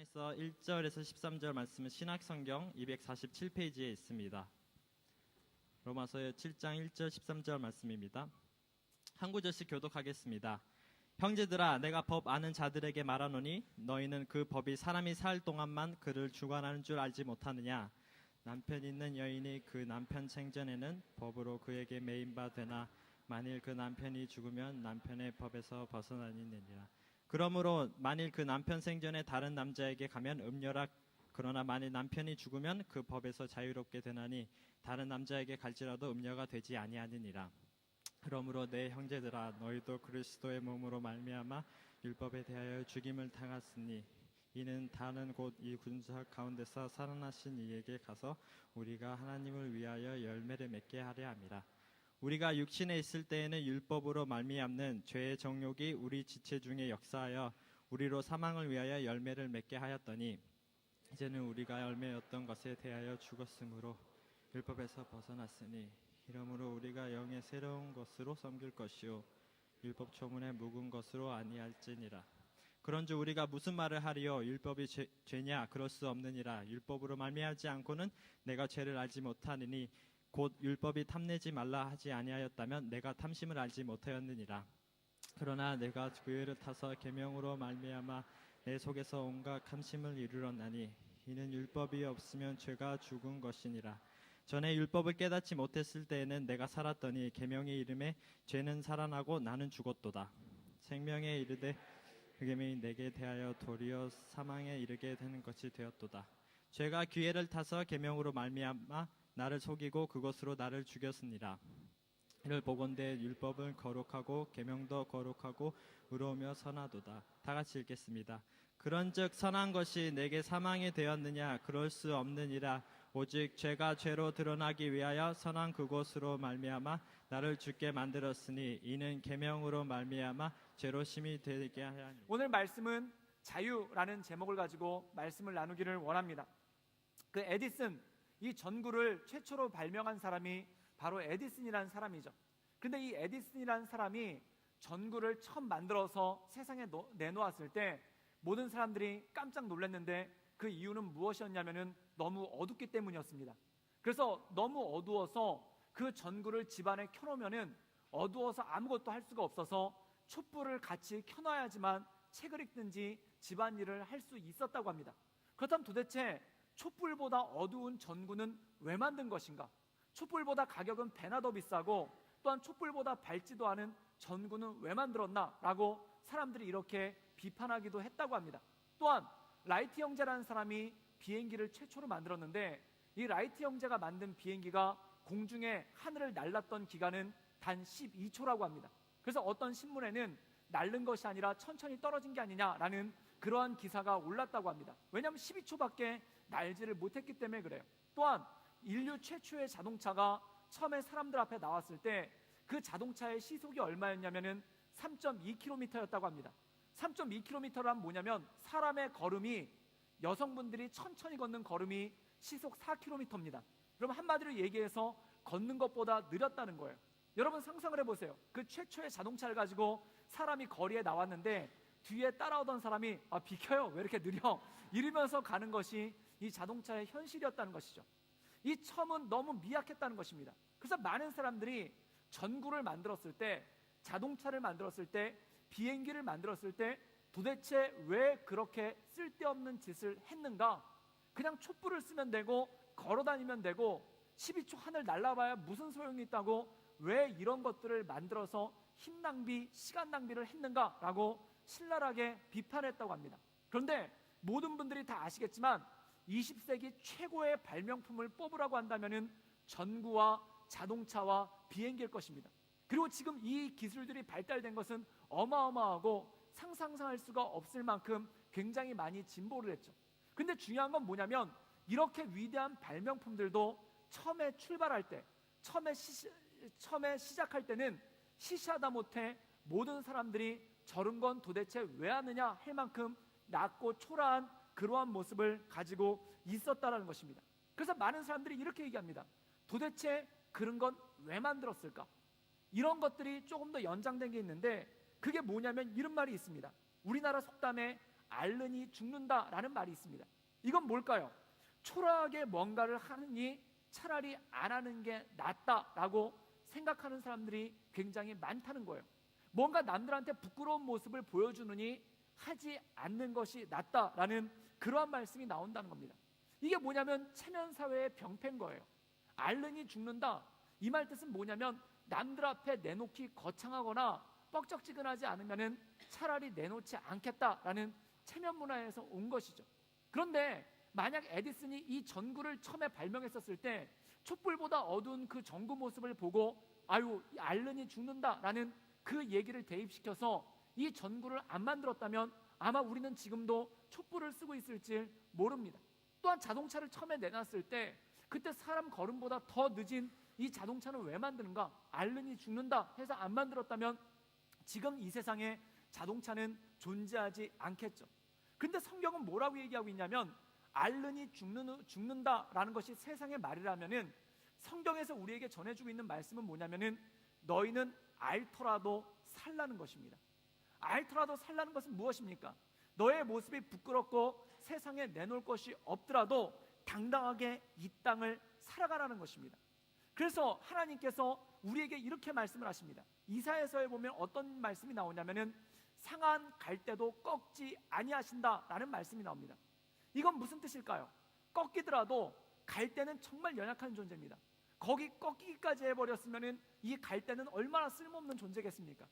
로마에서 1절에서 13절 말씀은 신약성경 247페이지에 있습니다. 로마서 7장 1절 13절 말씀입니다. 한 구절씩 교독하겠습니다. 형제들아, 내가 법 아는 자들에게 말하노니 너희는 그 법이 사람이 살 동안만 그를 주관하는 줄 알지 못하느냐. 남편 있는 여인이 그 남편 생전에는 법으로 그에게 매인 바 되나 만일 그 남편이 죽으면 남편의 법에서 벗어나니느니라. 그러므로 만일 그 남편 생전에 다른 남자에게 가면 음녀라. 그러나 만일 남편이 죽으면 그 법에서 자유롭게 되나니 다른 남자에게 갈지라도 음녀가 되지 아니하느니라. 그러므로 내 형제들아, 너희도 그리스도의 몸으로 말미암아 율법에 대하여 죽임을 당하였으니 이는 다는 곧 이 군사 가운데서 살아나신 이에게 가서 우리가 하나님을 위하여 열매를 맺게 하려 함이라. 우리가 육신에 있을 때에는 율법으로 말미암는 죄의 정욕이 우리 지체 중에 역사하여 우리로 사망을 위하여 열매를 맺게 하였더니 이제는 우리가 열매였던 것에 대하여 죽었으므로 율법에서 벗어났으니 이러므로 우리가 영의 새로운 것으로 섬길 것이요 율법 초문에 묵은 것으로 아니할지니라. 그런즉 우리가 무슨 말을 하리요? 율법이 죄냐? 그럴 수 없느니라. 율법으로 말미암지 않고는 내가 죄를 알지 못하느니 곧 율법이 탐내지 말라 하지 아니하였다면 내가 탐심을 알지 못하였느니라. 그러나 내가 구애를 타서 계명으로 말미암아 내 속에서 온갖 탐심을 이루었나니 이는 율법이 없으면 죄가 죽은 것이니라. 전에 율법을 깨닫지 못했을 때에는 내가 살았더니 계명의 이름에 죄는 살아나고 나는 죽었도다. 생명에 이르되 그 계명이 내게 대하여 도리어 사망에 이르게 되는 것이 되었도다. 죄가 기회를 타서 계명으로 말미암아 나를 속이고 그것으로 나를 죽였으니라. 이를 보건대 율법은 거룩하고 계명도 거룩하고 의로우며 선하도다. 다 같이 읽겠습니다. 그런즉 선한 것이 내게 사망이 되었느냐? 그럴 수 없느니라. 오직 죄가 죄로 드러나기 위하여 선한 그것으로 말미암아 나를 죽게 만들었으니 이는 계명으로 말미암아 죄로 심히 되게 하니. 오늘 말씀은 자유라는 제목을 가지고 말씀을 나누기를 원합니다. 그 에디슨, 이 전구를 최초로 발명한 사람이 바로 에디슨이라는 사람이죠. 그런데 이 에디슨이라는 사람이 전구를 처음 만들어서 세상에 내놓았을 때 모든 사람들이 깜짝 놀랐는데 그 이유는 무엇이었냐면은 너무 어둡기 때문이었습니다. 그래서 너무 어두워서 그 전구를 집안에 켜놓으면은 어두워서 아무것도 할 수가 없어서 촛불을 같이 켜놔야지만 책을 읽든지 집안일을 할 수 있었다고 합니다. 그렇다면 도대체 촛불보다 어두운 전구는 왜 만든 것인가? 촛불보다 가격은 배나 더 비싸고 또한 촛불보다 밝지도 않은 전구는 왜 만들었나? 라고 사람들이 이렇게 비판하기도 했다고 합니다. 또한 라이트 형제라는 사람이 비행기를 최초로 만들었는데 이 라이트 형제가 만든 비행기가 공중에 하늘을 날랐던 기간은 단 12초라고 합니다. 그래서 어떤 신문에는 날른 것이 아니라 천천히 떨어진 게 아니냐라는 그러한 기사가 올랐다고 합니다. 왜냐하면 12초밖에 날지를 못했기 때문에 그래요. 또한 인류 최초의 자동차가 처음에 사람들 앞에 나왔을 때 그 자동차의 시속이 얼마였냐면은 3.2km였다고 합니다. 3.2km란 뭐냐면 사람의 걸음이, 여성분들이 천천히 걷는 걸음이 시속 4km입니다. 그럼 한마디로 얘기해서 걷는 것보다 느렸다는 거예요. 여러분 상상을 해보세요. 그 최초의 자동차를 가지고 사람이 거리에 나왔는데 뒤에 따라오던 사람이 비켜요, 왜 이렇게 느려? 이러면서 가는 것이 이 자동차의 현실이었다는 것이죠. 이 첨은 너무 미약했다는 것입니다. 그래서 많은 사람들이 전구를 만들었을 때, 자동차를 만들었을 때, 비행기를 만들었을 때 도대체 왜 그렇게 쓸데없는 짓을 했는가? 그냥 촛불을 쓰면 되고 걸어다니면 되고 12초 하늘 날아봐야 무슨 소용이 있다고 왜 이런 것들을 만들어서 힘 낭비, 시간 낭비를 했는가라고 신랄하게 비판했다고 합니다. 그런데 모든 분들이 다 아시겠지만 20세기 최고의 발명품을 뽑으라고 한다면은 전구와 자동차와 비행기일 것입니다. 그리고 지금 이 기술들이 발달된 것은 어마어마하고 상상할 수가 없을 만큼 굉장히 많이 진보를 했죠. 근데 중요한 건 뭐냐면 이렇게 위대한 발명품들도 처음에 출발할 때, 처음에 시작할 때는 시시하다 못해 모든 사람들이 저런 건 도대체 왜 하느냐 할 만큼 낮고 초라한 그러한 모습을 가지고 있었다는 것입니다. 그래서 많은 사람들이 이렇게 얘기합니다. 도대체 그런 건 왜 만들었을까? 이런 것들이 조금 더 연장된 게 있는데 그게 뭐냐면 이런 말이 있습니다. 우리나라 속담에 앓느니 죽는다라는 말이 있습니다. 이건 뭘까요? 초라하게 뭔가를 하느니 차라리 안 하는 게 낫다라고 생각하는 사람들이 굉장히 많다는 거예요. 뭔가 남들한테 부끄러운 모습을 보여주느니 하지 않는 것이 낫다라는 그러한 말씀이 나온다는 겁니다. 이게 뭐냐면 체면사회의 병폐인 거예요. 앓느니 죽는다, 이 말 뜻은 뭐냐면 남들 앞에 내놓기 거창하거나 뻑적지근하지 않으면 차라리 내놓지 않겠다라는 체면 문화에서 온 것이죠. 그런데 만약 에디슨이 이 전구를 처음에 발명했었을 때 촛불보다 어두운 그 전구 모습을 보고 아유 앓느니 죽는다라는 그 얘기를 대입시켜서 이 전구를 안 만들었다면 아마 우리는 지금도 촛불을 쓰고 있을지 모릅니다. 또한 자동차를 처음에 내놨을 때 그때 사람 걸음보다 더 늦은 이 자동차는 왜 만드는가? 앓느니 죽는다 해서 안 만들었다면 지금 이 세상에 자동차는 존재하지 않겠죠. 근데 성경은 뭐라고 얘기하고 있냐면 앓느니 죽는다라는 것이 세상의 말이라면은 성경에서 우리에게 전해주고 있는 말씀은 뭐냐면은 너희는 앓더라도 살라는 것입니다. 앓더라도 살라는 것은 무엇입니까? 너의 모습이 부끄럽고 세상에 내놓을 것이 없더라도 당당하게 이 땅을 살아가라는 것입니다. 그래서 하나님께서 우리에게 이렇게 말씀을 하십니다. 이사야서에 보면 어떤 말씀이 나오냐면은 상한 갈대도 꺾지 아니하신다라는 말씀이 나옵니다. 이건 무슨 뜻일까요? 꺾이더라도 갈대는 정말 연약한 존재입니다. 거기 꺾이기까지 해버렸으면은 이 갈대는 얼마나 쓸모없는 존재겠습니까?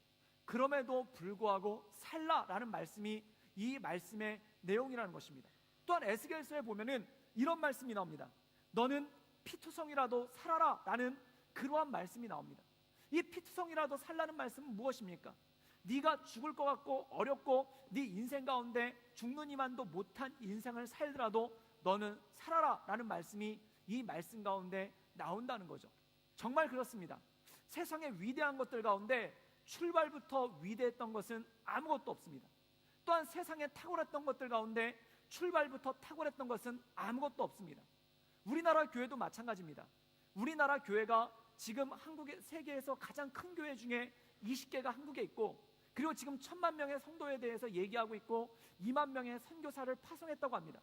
그럼에도 불구하고 살라라는 말씀이 이 말씀의 내용이라는 것입니다. 또한 에스겔서에 보면은 이런 말씀이 나옵니다. 너는 피투성이라도 살아라라는 그러한 말씀이 나옵니다. 이 피투성이라도 살라는 말씀은 무엇입니까? 네가 죽을 것 같고 어렵고 네 인생 가운데 죽는 이만도 못한 인생을 살더라도 너는 살아라라는 말씀이 이 말씀 가운데 나온다는 거죠. 정말 그렇습니다. 세상의 위대한 것들 가운데 출발부터 위대했던 것은 아무것도 없습니다. 또한 세상에 탁월했던 것들 가운데 출발부터 탁월했던 것은 아무것도 없습니다. 우리나라 교회도 마찬가지입니다. 우리나라 교회가 지금 한국의 세계에서 가장 큰 교회 중에 20개가 한국에 있고, 그리고 지금 1000만 명의 성도에 대해서 얘기하고 있고 2만 명의 선교사를 파송했다고 합니다.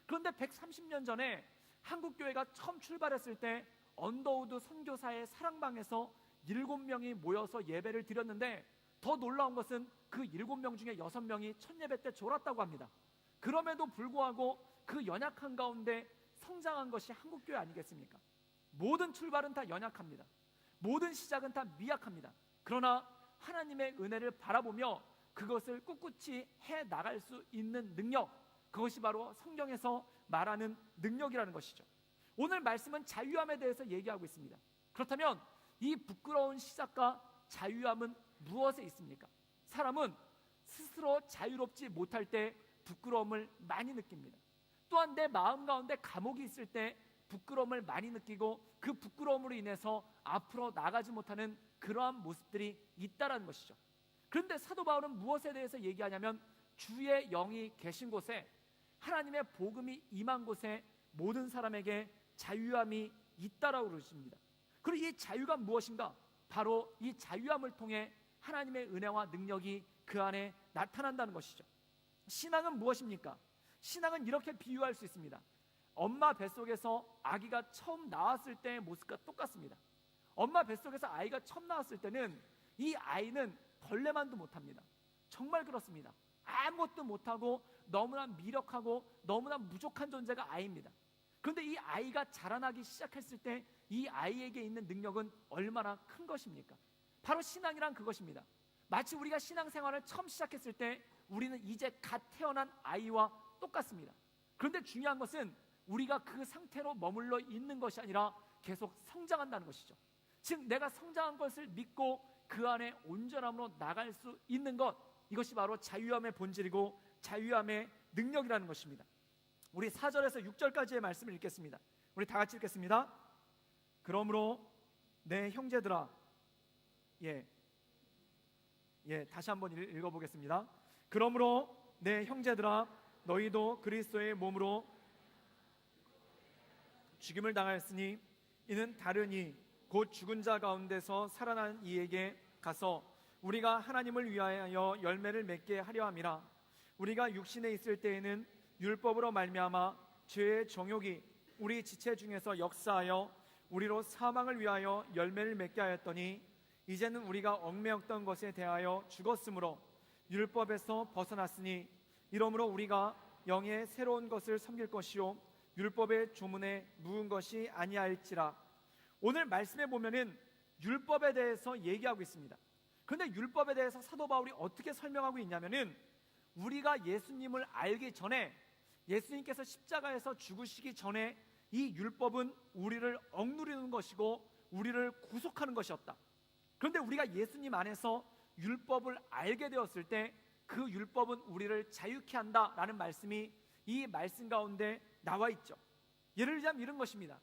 그런데 130년 전에 한국 교회가 처음 출발했을 때 언더우드 선교사의 사랑방에서 7명이 모여서 예배를 드렸는데 더 놀라운 것은 그 7명 중에 6명이 첫 예배 때 졸았다고 합니다. 그럼에도 불구하고 그 연약한 가운데 성장한 것이 한국교회 아니겠습니까? 모든 출발은 다 연약합니다. 모든 시작은 다 미약합니다. 그러나 하나님의 은혜를 바라보며 그것을 꿋꿋이 해나갈 수 있는 능력, 그것이 바로 성경에서 말하는 능력이라는 것이죠. 오늘 말씀은 자유함에 대해서 얘기하고 있습니다. 그렇다면 이 부끄러운 시작과 자유함은 무엇에 있습니까? 사람은 스스로 자유롭지 못할 때 부끄러움을 많이 느낍니다. 또한 내 마음 가운데 감옥이 있을 때 부끄러움을 많이 느끼고 그 부끄러움으로 인해서 앞으로 나가지 못하는 그러한 모습들이 있다라는 것이죠. 그런데 사도 바울은 무엇에 대해서 얘기하냐면 주의 영이 계신 곳에, 하나님의 복음이 임한 곳에 모든 사람에게 자유함이 있다라고 그러십니다. 그리고 이 자유가 무엇인가? 바로 이 자유함을 통해 하나님의 은혜와 능력이 그 안에 나타난다는 것이죠. 신앙은 무엇입니까? 신앙은 이렇게 비유할 수 있습니다. 엄마 뱃속에서 아기가 처음 나왔을 때의 모습과 똑같습니다. 엄마 뱃속에서 아이가 처음 나왔을 때는 이 아이는 벌레만도 못합니다. 정말 그렇습니다. 아무것도 못하고 너무나 미력하고 너무나 부족한 존재가 아이입니다. 그런데 이 아이가 자라나기 시작했을 때 이 아이에게 있는 능력은 얼마나 큰 것입니까? 바로 신앙이란 그것입니다. 마치 우리가 신앙생활을 처음 시작했을 때 우리는 이제 갓 태어난 아이와 똑같습니다. 그런데 중요한 것은 우리가 그 상태로 머물러 있는 것이 아니라 계속 성장한다는 것이죠. 즉 내가 성장한 것을 믿고 그 안에 온전함으로 나갈 수 있는 것, 이것이 바로 자유함의 본질이고 자유함의 능력이라는 것입니다. 우리 4절에서 6절까지의 말씀을 읽겠습니다. 우리 다 같이 읽겠습니다. 그러므로 내 형제들아, 다시 한번 읽어보겠습니다. 그러므로 내 형제들아, 너희도 그리스도의 몸으로 죽임을 당하였으니 이는 다르니 곧 죽은 자 가운데서 살아난 이에게 가서 우리가 하나님을 위하여 열매를 맺게 하려 함이라. 우리가 육신에 있을 때에는 율법으로 말미암아 죄의 정욕이 우리 지체 중에서 역사하여 우리로 사망을 위하여 열매를 맺게 하였더니 이제는 우리가 얽매였던 것에 대하여 죽었으므로 율법에서 벗어났으니 이러므로 우리가 영의 새로운 것을 섬길 것이요 율법의 조문에 묵은 것이 아니할지라. 오늘 말씀에 보면은 율법에 대해서 얘기하고 있습니다. 그런데 율법에 대해서 사도 바울이 어떻게 설명하고 있냐면은 우리가 예수님을 알기 전에, 예수님께서 십자가에서 죽으시기 전에 이 율법은 우리를 억누르는 것이고 우리를 구속하는 것이었다. 그런데 우리가 예수님 안에서 율법을 알게 되었을 때 그 율법은 우리를 자유케 한다라는 말씀이 이 말씀 가운데 나와 있죠. 예를 들자면 이런 것입니다.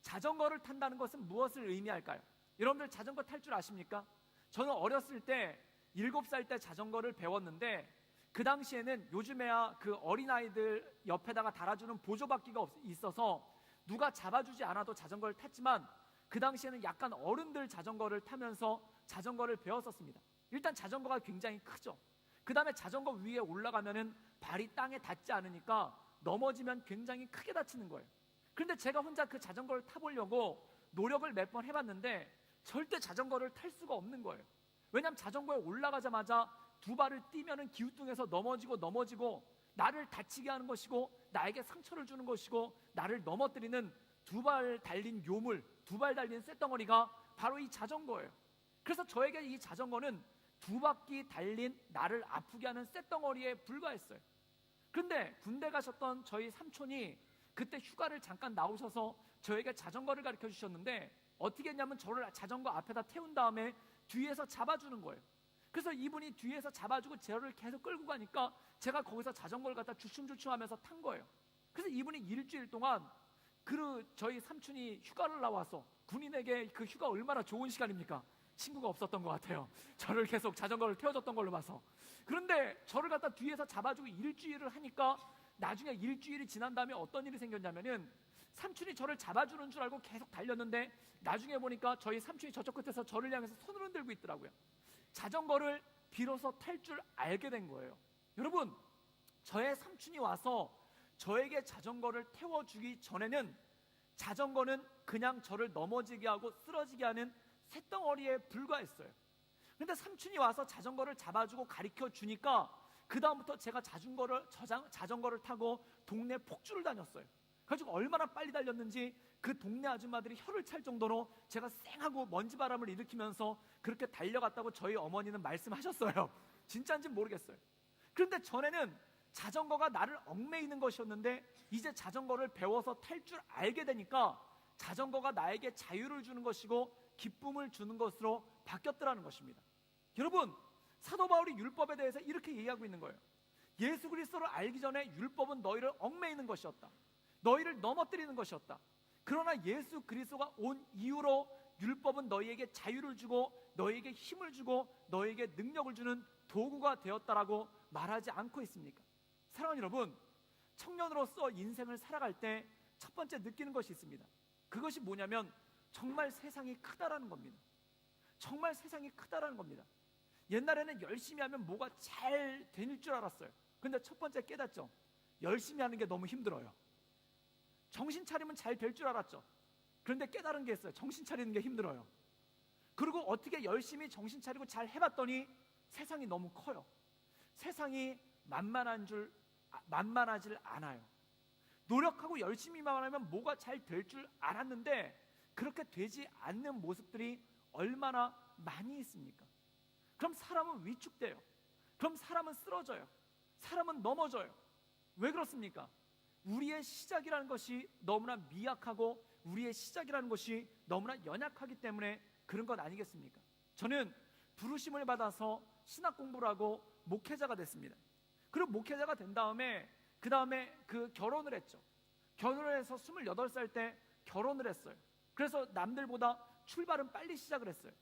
자전거를 탄다는 것은 무엇을 의미할까요? 여러분들 자전거 탈 줄 아십니까? 저는 어렸을 때 7살 때 자전거를 배웠는데 그 당시에는 요즘에야 그 어린아이들 옆에다가 달아주는 보조바퀴가 있어서 누가 잡아주지 않아도 자전거를 탔지만 그 당시에는 약간 어른들 자전거를 타면서 자전거를 배웠었습니다. 일단 자전거가 굉장히 크죠. 그 다음에 자전거 위에 올라가면은 발이 땅에 닿지 않으니까 넘어지면 굉장히 크게 다치는 거예요. 그런데 제가 혼자 그 자전거를 타보려고 노력을 몇 번 해봤는데 절대 자전거를 탈 수가 없는 거예요. 왜냐하면 자전거에 올라가자마자 두 발을 띄면은 기우뚱해서 넘어지고 나를 다치게 하는 것이고 나에게 상처를 주는 것이고 나를 넘어뜨리는 두 발 달린 요물, 두 발 달린 쇳덩어리가 바로 이 자전거예요. 그래서 저에게 이 자전거는 두 바퀴 달린 나를 아프게 하는 쇳덩어리에 불과했어요. 그런데 군대 가셨던 저희 삼촌이 그때 휴가를 잠깐 나오셔서 저에게 자전거를 가르쳐 주셨는데 어떻게 했냐면 저를 자전거 앞에다 태운 다음에 뒤에서 잡아주는 거예요. 그래서 이분이 뒤에서 잡아주고 저를 계속 끌고 가니까 제가 거기서 자전거를 갖다 주춤주춤하면서 탄 거예요. 그래서 이분이 일주일 동안 저희 삼촌이 휴가를 나와서 군인에게 그 휴가 얼마나 좋은 시간입니까? 친구가 없었던 것 같아요. 저를 계속 자전거를 태워줬던 걸로 봐서. 그런데 저를 갖다 뒤에서 잡아주고 일주일을 하니까 나중에 일주일이 지난 다음에 어떤 일이 생겼냐면은 삼촌이 저를 잡아주는 줄 알고 계속 달렸는데 나중에 보니까 저희 삼촌이 저쪽 끝에서 저를 향해서 손을 흔들고 있더라고요. 자전거를 비로소 탈 줄 알게 된 거예요. 여러분, 저의 삼촌이 와서 저에게 자전거를 태워주기 전에는 자전거는 그냥 저를 넘어지게 하고 쓰러지게 하는 쇳덩어리에 불과했어요. 그런데 삼촌이 와서 자전거를 잡아주고 가르쳐 주니까 그 다음부터 제가 자전거를 타고 동네 폭주를 다녔어요. 그래가지고 얼마나 빨리 달렸는지 그 동네 아줌마들이 혀를 찰 정도로 제가 쌩하고 먼지바람을 일으키면서 그렇게 달려갔다고 저희 어머니는 말씀하셨어요. 진짜인지는 모르겠어요. 그런데 전에는 자전거가 나를 얽매이는 것이었는데 이제 자전거를 배워서 탈 줄 알게 되니까 자전거가 나에게 자유를 주는 것이고 기쁨을 주는 것으로 바뀌었더라는 것입니다. 여러분, 사도 바울이 율법에 대해서 이렇게 얘기하고 있는 거예요. 예수 그리스도를 알기 전에 율법은 너희를 얽매이는 것이었다. 너희를 넘어뜨리는 것이었다. 그러나 예수 그리스도가 온 이후로 율법은 너희에게 자유를 주고 너희에게 힘을 주고 너희에게 능력을 주는 도구가 되었다라고 말하지 않고 있습니까? 사랑하는 여러분, 청년으로서 인생을 살아갈 때 첫 번째 느끼는 것이 있습니다. 그것이 뭐냐면 정말 세상이 크다라는 겁니다. 정말 세상이 크다라는 겁니다. 옛날에는 열심히 하면 뭐가 잘 될 줄 알았어요. 근데 첫 번째 깨닫죠. 열심히 하는 게 너무 힘들어요. 정신 차리면 잘 될 줄 알았죠. 그런데 깨달은 게 있어요. 정신 차리는 게 힘들어요. 그리고 어떻게 열심히 정신 차리고 잘 해봤더니 세상이 너무 커요. 세상이 만만하질 않아요. 노력하고 열심히만 하면 뭐가 잘 될 줄 알았는데 그렇게 되지 않는 모습들이 얼마나 많이 있습니까? 그럼 사람은 위축돼요. 그럼 사람은 쓰러져요. 사람은 넘어져요. 왜 그렇습니까? 우리의 시작이라는 것이 너무나 미약하고 우리의 시작이라는 것이 너무나 연약하기 때문에 그런 것 아니겠습니까? 저는 부르심을 받아서 신학 공부를 하고 목회자가 됐습니다. 그리고 목회자가 된 다음에 그 다음에 결혼을 했죠. 결혼을 해서 28살 때 결혼을 했어요. 그래서 남들보다 출발은 빨리 시작을 했어요.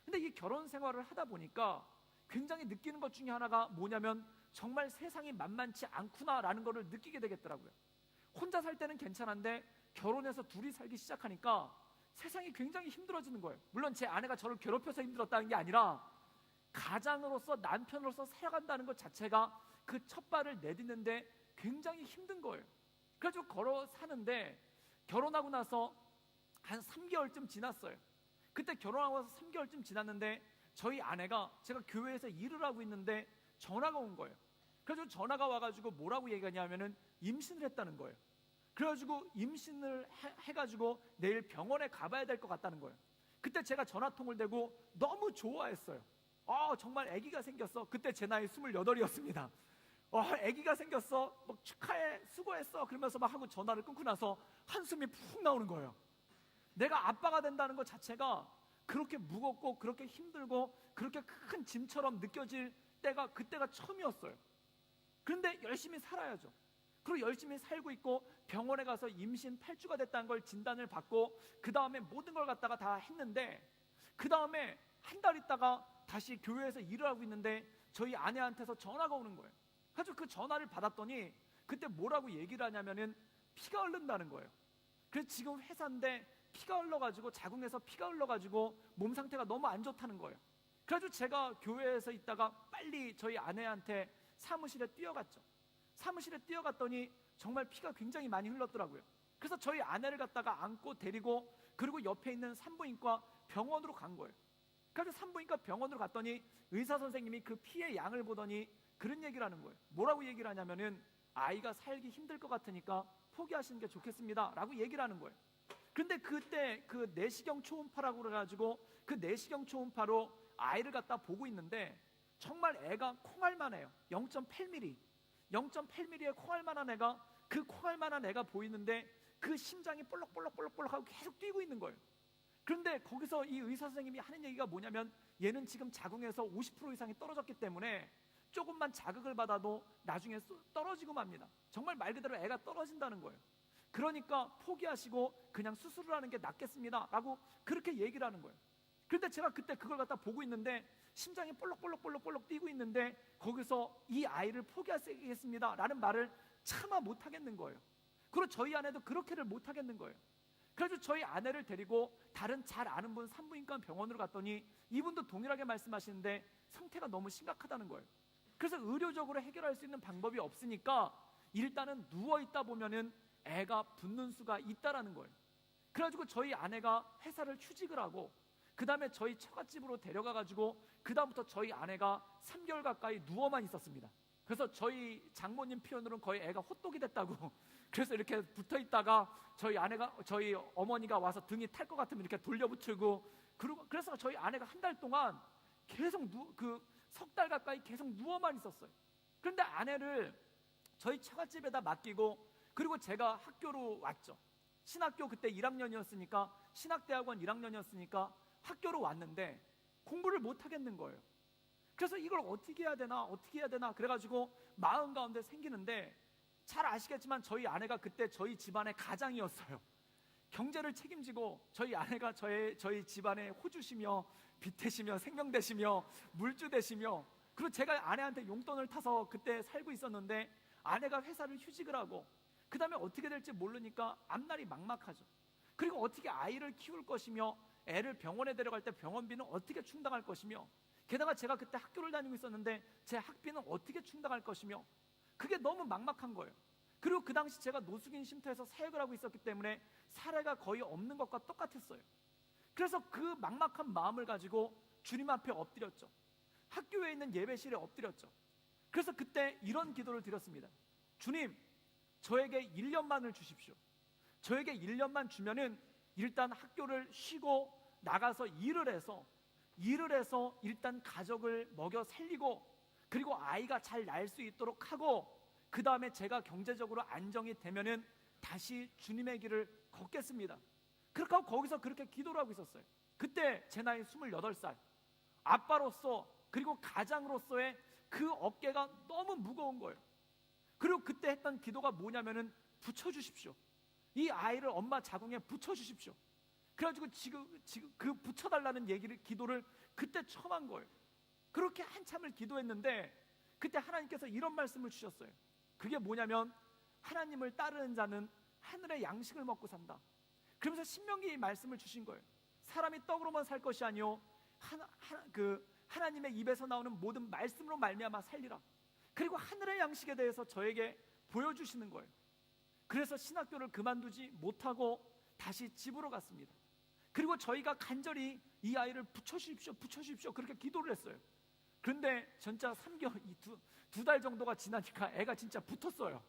근데 이 결혼 생활을 하다 보니까 굉장히 느끼는 것 중에 하나가 뭐냐면 정말 세상이 만만치 않구나라는 것을 느끼게 되겠더라고요. 혼자 살 때는 괜찮은데 결혼해서 둘이 살기 시작하니까 세상이 굉장히 힘들어지는 거예요. 물론 제 아내가 저를 괴롭혀서 힘들었다는 게 아니라 가장으로서 남편으로서 살아간다는 것 자체가 그 첫 발을 내딛는데 굉장히 힘든 거예요. 그래가지고 걸어 사는데 결혼하고 나서 한 3개월쯤 지났어요. 그때 결혼하고 나서 3개월쯤 지났는데 저희 아내가 제가 교회에서 일을 하고 있는데 전화가 온 거예요. 그래서 전화가 와가지고 뭐라고 얘기하냐면은 임신을 했다는 거예요. 그래가지고 임신을 해가지고 내일 병원에 가봐야 될 것 같다는 거예요. 그때 제가 전화통을 대고 너무 좋아했어요. 정말 아기가 생겼어. 그때 제 나이 28이었습니다. 아기가 생겼어. 막 축하해, 수고했어. 그러면서 막 하고 전화를 끊고 나서 한숨이 푹 나오는 거예요. 내가 아빠가 된다는 것 자체가 그렇게 무겁고 그렇게 힘들고 그렇게 큰 짐처럼 느껴질 때가 그때가 처음이었어요. 그런데 열심히 살아야죠. 그리고 열심히 살고 있고 병원에 가서 임신 8주가 됐다는 걸 진단을 받고 그 다음에 모든 걸 갖다가 다 했는데 그 다음에 한 달 있다가 다시 교회에서 일을 하고 있는데 저희 아내한테서 전화가 오는 거예요. 그래서 그 전화를 받았더니 그때 뭐라고 얘기를 하냐면은 피가 흐른다는 거예요. 그래서 지금 회사인데 피가 흘러가지고 자궁에서 피가 흘러가지고 몸 상태가 너무 안 좋다는 거예요. 그래서 제가 교회에서 있다가 빨리 저희 아내한테 사무실에 뛰어갔죠. 사무실에 뛰어갔더니 정말 피가 굉장히 많이 흘렀더라고요. 그래서 저희 아내를 갖다가 안고 데리고 그리고 옆에 있는 산부인과 병원으로 간 거예요. 그래서 산부인과 병원으로 갔더니 의사 선생님이 그 피의 양을 보더니 그런 얘기를 하는 거예요. 뭐라고 얘기를 하냐면은 아이가 살기 힘들 것 같으니까 포기하시는 게 좋겠습니다 라고 얘기를 하는 거예요. 근데 그때 그 내시경 초음파라고 그래가지고 그 내시경 초음파로 아이를 갖다 보고 있는데 정말 애가 콩알만해요. 0.8mm 0.8mm의 콩알만한 애가 그 콩알만한 애가 보이는데 그 심장이 볼록볼록볼록볼록 하고 계속 뛰고 있는 거예요. 그런데 거기서 이 의사 선생님이 하는 얘기가 뭐냐면 얘는 지금 자궁에서 50% 이상이 떨어졌기 때문에 조금만 자극을 받아도 나중에 떨어지고 맙니다. 정말 말 그대로 애가 떨어진다는 거예요. 그러니까 포기하시고 그냥 수술을 하는 게 낫겠습니다 라고 그렇게 얘기를 하는 거예요. 그런데 제가 그때 그걸 갖다 보고 있는데 심장이 볼록볼록볼록 뛰고 있는데 거기서 이 아이를 포기하겠습니다 라는 말을 차마 못하겠는 거예요. 그리고 저희 아내도 그렇게를 못하겠는 거예요. 그래서 저희 아내를 데리고 다른 잘 아는 분 산부인과 병원으로 갔더니 이분도 동일하게 말씀하시는데 상태가 너무 심각하다는 거예요. 그래서 의료적으로 해결할 수 있는 방법이 없으니까 일단은 누워있다 보면은 애가 붙는 수가 있다라는 거예요. 그래가지고 저희 아내가 회사를 휴직을 하고 그 다음에 저희 처갓집으로 데려가가지고 그 다음부터 저희 아내가 3개월 가까이 누워만 있었습니다. 그래서 저희 장모님 표현으로는 거의 애가 호떡이 됐다고 그래서 이렇게 붙어있다가 저희 어머니가 와서 등이 탈 것 같으면 이렇게 돌려붙이고 그래서 저희 아내가 한 달 동안 계속 석 달 가까이 계속 누워만 있었어요. 그런데 아내를 저희 처갓집에다 맡기고 그리고 제가 학교로 왔죠. 신학교 그때 1학년이었으니까 신학대학원 1학년이었으니까 학교로 왔는데 공부를 못 하겠는 거예요. 그래서 이걸 어떻게 해야 되나 그래가지고 마음 가운데 생기는데 잘 아시겠지만 저희 아내가 그때 저희 집안의 가장이었어요. 경제를 책임지고 저희 아내가 저희 집안의 호주시며 빛되시며 생명되시며 물주되시며 그리고 제가 아내한테 용돈을 타서 그때 살고 있었는데 아내가 회사를 휴직을 하고 그 다음에 어떻게 될지 모르니까 앞날이 막막하죠. 그리고 어떻게 아이를 키울 것이며 애를 병원에 데려갈 때 병원비는 어떻게 충당할 것이며 게다가 제가 그때 학교를 다니고 있었는데 제 학비는 어떻게 충당할 것이며 그게 너무 막막한 거예요. 그리고 그 당시 제가 노숙인 쉼터에서 사역을 하고 있었기 때문에 사례가 거의 없는 것과 똑같았어요. 그래서 그 막막한 마음을 가지고 주님 앞에 엎드렸죠. 학교에 있는 예배실에 엎드렸죠. 그래서 그때 이런 기도를 드렸습니다. 주님, 저에게 1년만을 주십시오. 저에게 1년만 주면은 일단 학교를 쉬고 나가서 일을 해서 일단 가족을 먹여 살리고 그리고 아이가 잘 날 수 있도록 하고 그 다음에 제가 경제적으로 안정이 되면은 다시 주님의 길을 걷겠습니다. 그렇게 하고 거기서 그렇게 기도를 하고 있었어요. 그때 제 나이 28살 아빠로서 그리고 가장으로서의 그 어깨가 너무 무거운 거예요. 그리고 그때 했던 기도가 뭐냐면은 붙여주십시오. 이 아이를 엄마 자궁에 붙여주십시오. 그래가지고 지금 그 붙여달라는 기도를 그때 처음 한 거예요. 그렇게 한참을 기도했는데 그때 하나님께서 이런 말씀을 주셨어요. 그게 뭐냐면 하나님을 따르는 자는 하늘의 양식을 먹고 산다. 그러면서 신명기 말씀을 주신 거예요. 사람이 떡으로만 살 것이 아니요 하나님의 입에서 나오는 모든 말씀으로 말미암아 살리라. 그리고 하늘의 양식에 대해서 저에게 보여주시는 거예요. 그래서 신학교를 그만두지 못하고 다시 집으로 갔습니다. 그리고 저희가 간절히 이 아이를 붙여주십시오 그렇게 기도를 했어요. 그런데 진짜 3개월, 두 달 정도가 지나니까 애가 진짜 붙었어요.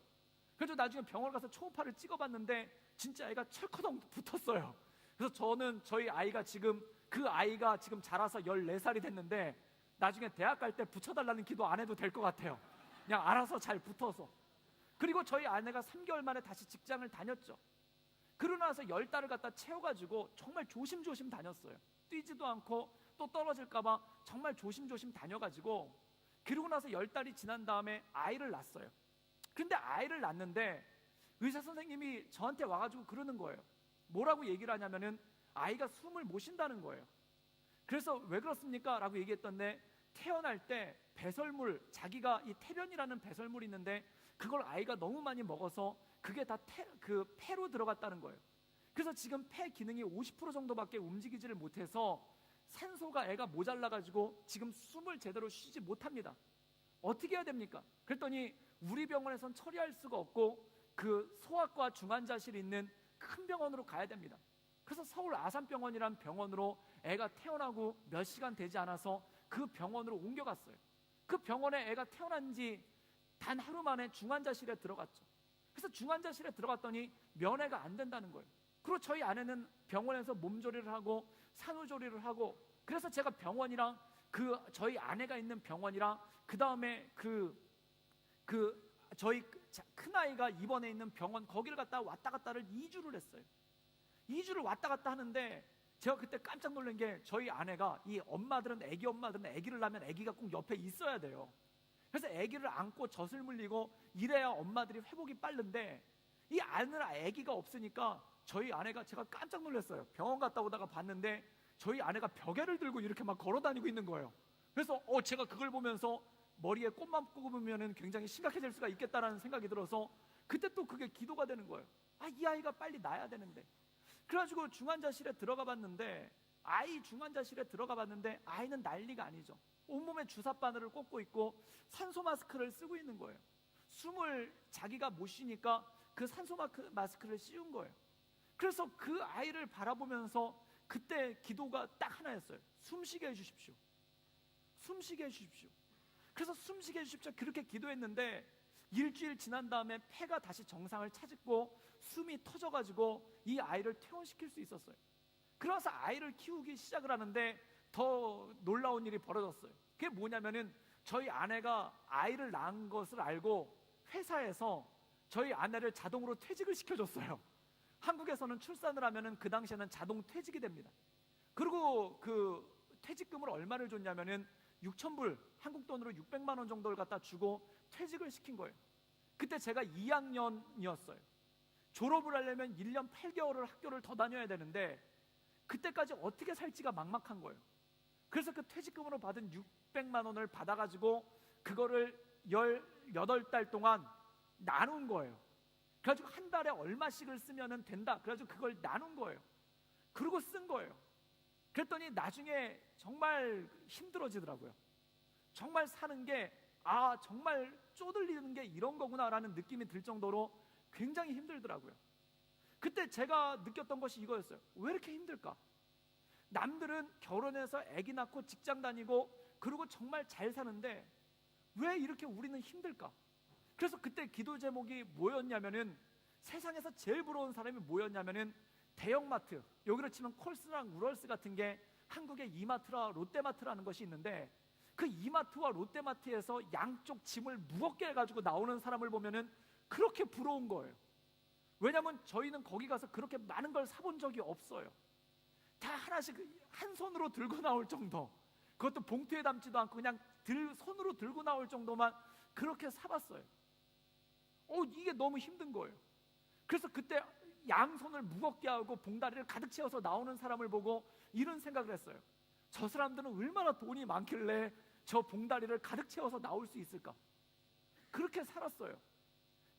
그래서 나중에 병원 가서 초음파를 찍어봤는데 진짜 애가 철커덩 붙었어요. 그래서 저는 저희 아이가 지금, 그 아이가 지금 자라서 14살이 됐는데 나중에 대학 갈 때 붙여달라는 기도 안 해도 될 것 같아요. 그냥 알아서 잘 붙어서. 그리고 저희 아내가 3개월 만에 다시 직장을 다녔죠. 그러고 나서 10달을 갖다 채워가지고 정말 조심조심 다녔어요. 뛰지도 않고 또 떨어질까봐 정말 조심조심 다녀가지고, 그러고 나서 10달이 지난 다음에 아이를 낳았어요. 근데 아이를 낳는데 의사 선생님이 저한테 와가지고 그러는 거예요. 뭐라고 얘기를 하냐면은 아이가 숨을 못 쉰다는 거예요. 그래서 왜 그렇습니까? 라고 얘기했던데, 태어날 때 배설물, 자기가 이 태변이라는 배설물이 있는데 그걸 아이가 너무 많이 먹어서 그게 다 폐로 들어갔다는 거예요. 그래서 지금 폐 기능이 50% 정도밖에 움직이지를 못해서 산소가 애가 모자라가지고 지금 숨을 제대로 쉬지 못합니다. 어떻게 해야 됩니까? 그랬더니 우리 병원에선 처리할 수가 없고 그 소아과 중환자실이 있는 큰 병원으로 가야 됩니다. 그래서 서울 아산병원이란 병원으로 애가 태어나고 몇 시간 되지 않아서 그 병원으로 옮겨갔어요. 그 병원에 애가 태어난 지 단 하루 만에 중환자실에 들어갔죠. 그래서 중환자실에 들어갔더니 면회가 안 된다는 거예요. 그리고 저희 아내는 병원에서 몸조리를 하고 산후조리를 하고, 그래서 제가 병원이랑 저희 아내가 있는 병원이랑 그 다음에 저희 큰 아이가 입원해 있는 병원, 거기를 갔다 왔다 갔다를 2주를 했어요. 2주를 왔다 갔다 하는데 제가 그때 깜짝 놀란 게, 저희 아내가, 이 엄마들은 아기를 낳으면 아기가 꼭 옆에 있어야 돼요. 그래서 아기를 안고 젖을 물리고 이래야 엄마들이 회복이 빠른데, 이 아기가 없으니까 저희 아내가, 제가 깜짝 놀랐어요. 병원 갔다 오다가 봤는데 저희 아내가 벽에를 들고 이렇게 막 걸어 다니고 있는 거예요. 그래서 제가 그걸 보면서 머리에 꽃만 꼽으면 굉장히 심각해질 수가 있겠다라는 생각이 들어서 그때 또 그게 기도가 되는 거예요. 이 아이가 빨리 나야 되는데. 그래가지고 중환자실에 들어가 봤는데, 아이는 난리가 아니죠. 온몸에 주사 바늘을 꽂고 있고 산소 마스크를 쓰고 있는 거예요. 숨을 자기가 못 쉬니까 그 산소 마스크를 씌운 거예요. 그래서 그 아이를 바라보면서 그때 기도가 딱 하나였어요. 숨쉬게 해주십시오. 숨쉬게 해주십시오. 그래서 숨쉬게 해주십시오 그렇게 기도했는데, 일주일 지난 다음에 폐가 다시 정상을 찾고 숨이 터져가지고 이 아이를 퇴원시킬 수 있었어요. 그래서 아이를 키우기 시작을 하는데 더 놀라운 일이 벌어졌어요. 그게 뭐냐면은, 저희 아내가 아이를 낳은 것을 알고 회사에서 저희 아내를 자동으로 퇴직을 시켜줬어요. 한국에서는 출산을 하면은 그 당시에는 자동 퇴직이 됩니다. 그리고 그 퇴직금을 얼마를 줬냐면은 6,000불, 한국 돈으로 600만 원 정도를 갖다 주고 퇴직을 시킨 거예요. 그때 제가 2학년이었어요. 졸업을 하려면 1년 8개월을 학교를 더 다녀야 되는데 그때까지 어떻게 살지가 막막한 거예요. 그래서 그 퇴직금으로 받은 600만 원을 받아가지고 그거를 18달 동안 나눈 거예요. 그래가지고 한 달에 얼마씩을 쓰면 된다. 그래가지고 그걸 나눈 거예요. 그리고 쓴 거예요. 그랬더니 나중에 정말 힘들어지더라고요. 정말 사는 게 정말 쪼들리는 게 이런 거구나라는 느낌이 들 정도로 굉장히 힘들더라고요. 그때 제가 느꼈던 것이 이거였어요. 왜 이렇게 힘들까? 남들은 결혼해서 아기 낳고 직장 다니고 그리고 정말 잘 사는데 왜 이렇게 우리는 힘들까? 그래서 그때 기도 제목이 뭐였냐면은, 세상에서 제일 부러운 사람이 뭐였냐면은 대형마트, 여기로 치면 콜스랑 우럴스 같은 게 한국에 이마트라 롯데마트라는 것이 있는데, 그 이마트와 롯데마트에서 양쪽 짐을 무겁게 해가지고 나오는 사람을 보면은 그렇게 부러운 거예요. 왜냐하면 저희는 거기 가서 그렇게 많은 걸 사본 적이 없어요. 다 하나씩 한 손으로 들고 나올 정도, 그것도 봉투에 담지도 않고 그냥 손으로 들고 나올 정도만 그렇게 사봤어요. 이게 너무 힘든 거예요. 그래서 그때 양손을 무겁게 하고 봉다리를 가득 채워서 나오는 사람을 보고 이런 생각을 했어요. 저 사람들은 얼마나 돈이 많길래 저 봉다리를 가득 채워서 나올 수 있을까? 그렇게 살았어요.